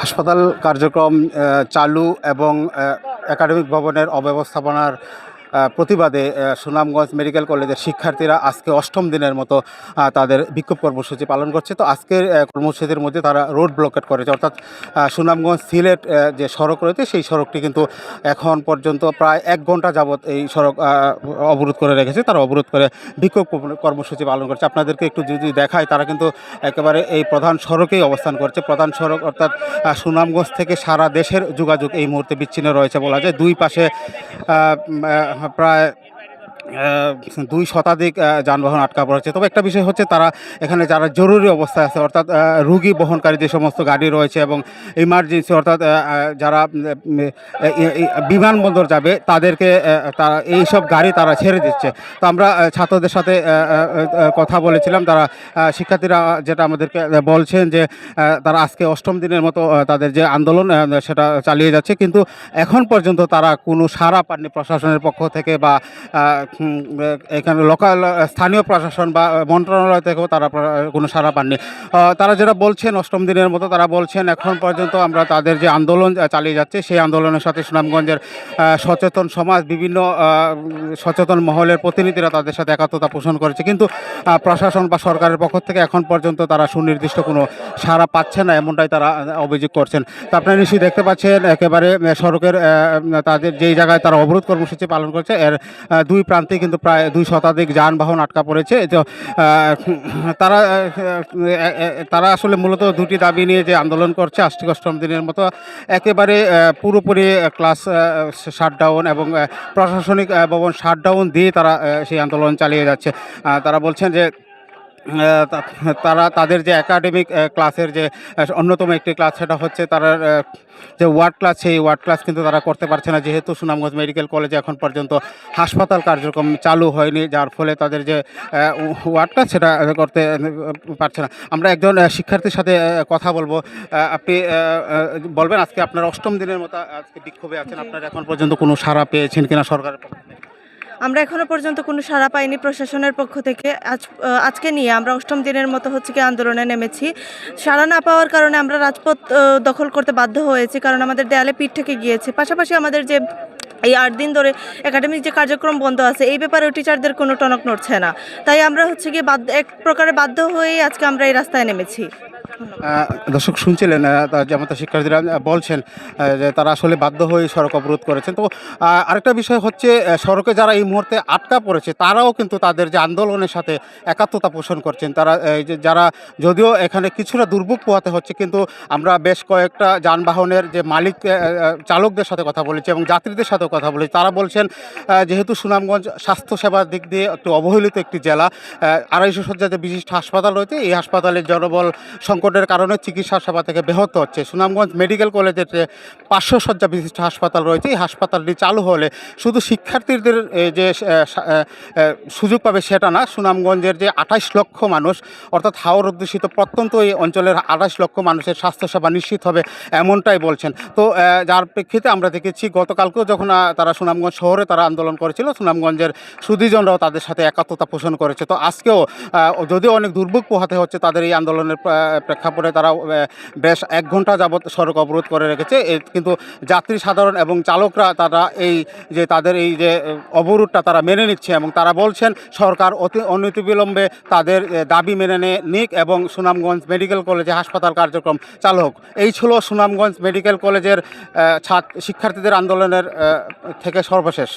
হাসপাতাল কার্যক্রম চালু এবং একাডেমিক ভবনের অব্যবস্থাপনার প্রতিবাদে সুনামগঞ্জ মেডিকেল কলেজের শিক্ষার্থীরা আজকে অষ্টম দিনের মতো তাদের বিক্ষোভ কর্মসূচি পালন করছে। তো আজকের কর্মসূচির মধ্যে তারা রোড ব্লকেট করেছে, অর্থাৎ সুনামগঞ্জ সিলেট যে সড়ক রয়েছে সেই সড়কটি কিন্তু এখন পর্যন্ত প্রায় 1 ঘন্টা যাবৎ এই সড়ক অবরোধ করে রেখেছে। তারা অবরোধ করে বিক্ষোভ কর্মসূচি পালন করছে। আপনাদেরকে একটু যদি দেখায়, তারা কিন্তু একেবারে এই প্রধান সড়কেই অবস্থান করছে। প্রধান সড়ক অর্থাৎ সুনামগঞ্জ থেকে সারা দেশের যোগাযোগ এই মুহূর্তে বিচ্ছিন্ন রয়েছে বলা যায়। দুই পাশে প্রায় 2 শতাধিক যানবাহন আটকা পড়েছে। তবে একটা বিষয় হচ্ছে, তারা এখানে যারা জরুরি অবস্থায় আছে, অর্থাৎ রোগী বহনকারী যে সমস্ত গাড়ি রয়েছে এবং ইমার্জেন্সি অর্থাৎ যারা বিমানবন্দর যাবে তাদেরকে তারা এইসব গাড়ি তারা ছেড়ে দিচ্ছে। তো আমরা ছাত্রদের সাথে কথা বলেছিলাম। তারা শিক্ষার্থীরা যেটা আমাদেরকে বলছেন যে তারা আজকে অষ্টম দিনের মতো তাদের যে আন্দোলন সেটা চালিয়ে যাচ্ছে, কিন্তু এখন পর্যন্ত তারা কোনো সাড়া পাননি প্রশাসনের পক্ষ থেকে বা এখানে লোকাল স্থানীয় প্রশাসন বা মন্ত্রণালয় থেকেও তারা কোনো সাড়া পাননি। তারা যেটা বলছেন অষ্টম দিনের মতো, তারা বলছেন এখন পর্যন্ত আমরা তাদের যে আন্দোলন চালিয়ে যাচ্ছে সেই আন্দোলনের সাথে সুনামগঞ্জের সচেতন সমাজ, বিভিন্ন সচেতন মহলের প্রতিনিধিরা তাদের সাথে একাত্মতা পোষণ করেছে, কিন্তু প্রশাসন বা সরকারের পক্ষ থেকে এখন পর্যন্ত তারা সুনির্দিষ্ট কোনো সাড়া পাচ্ছে না, এমনটাই তারা অভিযোগ করছেন। তো আপনারা নিশ্চয়ই দেখতে পাচ্ছেন একেবারে সড়কের তাদের যেই জায়গায় তারা অবরোধ কর্মসূচি পালন করছে এর দুই প্রান্তে কিন্তু প্রায় 2 শতাধিক যানবাহন আটকা পড়েছে। তো তারা তারা আসলে মূলত দুটি দাবি নিয়ে যে আন্দোলন করছে আজকে অষ্টম দিনের মতো, একেবারে পুরোপুরি ক্লাস শাটডাউন এবং প্রশাসনিক ভবন শাটডাউন দিয়ে তারা সেই আন্দোলন চালিয়ে যাচ্ছে। তারা বলছেন যে তারা তাদের যে একাডেমিক ক্লাসের যে অন্যতম একটি ক্লাস, সেটা হচ্ছে তারা যে ওয়ার্ড ক্লাস, সেই ওয়ার্ড ক্লাস কিন্তু তারা করতে পারছে না, যেহেতু সুনামগঞ্জ মেডিকেল কলেজে এখন পর্যন্ত হাসপাতাল কার্যক্রম চালু হয়নি, যার ফলে তাদের যে ওয়ার্ড ক্লাস সেটা করতে পারছে না। আমরা একজন শিক্ষার্থীর সাথে কথা বলবো। আপনি বলবেন আজকে আপনার অষ্টম দিনের মতো আজকে বিক্ষোভে আছেন, আপনার এখন পর্যন্ত কোনো সাড়া পেয়েছেন কিনা সরকারের পক্ষ থেকে? আমরা এখনো পর্যন্ত কোনো সাড়া পাইনি প্রশাসনের পক্ষ থেকে। আজকে নিয়ে আমরা অষ্টম দিনের মতো হচ্ছে কি আন্দোলনে নেমেছি। সাড়া না পাওয়ার কারণে আমরা রাজপথ দখল করতে বাধ্য হয়েছি, কারণ আমাদের দেয়ালে পিঠ থেকে গিয়েছে। পাশাপাশি আমাদের যে এই 8 দিন ধরে একাডেমিক যে কার্যক্রম বন্ধ আছে, এই ব্যাপারেও টিচারদের কোনো টনক নড়ছে না। তাই আমরা হচ্ছে কি এক প্রকারে বাধ্য হয়েই আজকে আমরা এই রাস্তায় নেমেছি। দর্শক শুনছিলেন যেমন শিক্ষার্থীরা বলছেন যে তারা আসলে বাধ্য হয়ে সড়ক অবরোধ করেছেন। তো আরেকটা বিষয় হচ্ছে, সড়কে যারা এই মুহূর্তে আটকা পড়েছে তারাও কিন্তু তাদের যে আন্দোলনের সাথে একাত্মতা পোষণ করছেন। তারা এই যে যারা, যদিও এখানে কিছুটা দুর্ভোগ পোহাতে হচ্ছে, কিন্তু আমরা বেশ কয়েকটা যানবাহনের যে মালিক চালকদের সাথে কথা বলেছি এবং যাত্রীদের সাথেও কথা বলেছি। তারা বলছেন যেহেতু সুনামগঞ্জ স্বাস্থ্যসেবার দিক দিয়ে একটু অবহেলিত একটি জেলা, 250 শয্যাতে বিশিষ্ট হাসপাতাল রয়েছে, এই হাসপাতালের জনবল সংকটের কারণে চিকিৎসা সেবা থেকে ব্যাহত হচ্ছে। সুনামগঞ্জ মেডিকেল কলেজের যে 500 শয্যা বিশিষ্ট হাসপাতাল রয়েছে, এই হাসপাতালটি চালু হলে শুধু শিক্ষার্থীদের যে সুযোগ পাবে সেটা না, সুনামগঞ্জের যে 28 লক্ষ মানুষ, অর্থাৎ হাওর অধ্যুষিত প্রত্যন্ত এই অঞ্চলের 28 লক্ষ মানুষের স্বাস্থ্যসেবা নিশ্চিত হবে, এমনটাই বলছেন। তো যার প্রেক্ষিতে আমরা দেখেছি গতকালকেও যখন তারা সুনামগঞ্জ শহরে তারা আন্দোলন করেছিল, সুনামগঞ্জের সুধীজনরাও তাদের সাথে একাত্মতা পোষণ করেছে। তো আজকেও যদিও অনেক দুর্ভোগ পোহাতে হচ্ছে তাদের এই আন্দোলনের প্রেক্ষাপটে, তারা বেশ 1 ঘন্টা যাবৎ সড়ক অবরোধ করে রেখেছে, কিন্তু যাত্রী সাধারণ এবং চালকরা তারা এই যে তাদের এই যে অবরোধটা তারা মেনে নিচ্ছে এবং তারা বলছেন সরকার অনতিবিলম্বে তাদের দাবি মেনে নিক এবং সুনামগঞ্জ মেডিকেল কলেজে হাসপাতাল কার্যক্রম চালু হোক। এই ছিল সুনামগঞ্জ মেডিকেল কলেজের শিক্ষার্থীদের আন্দোলনের থেকে সর্বশেষ।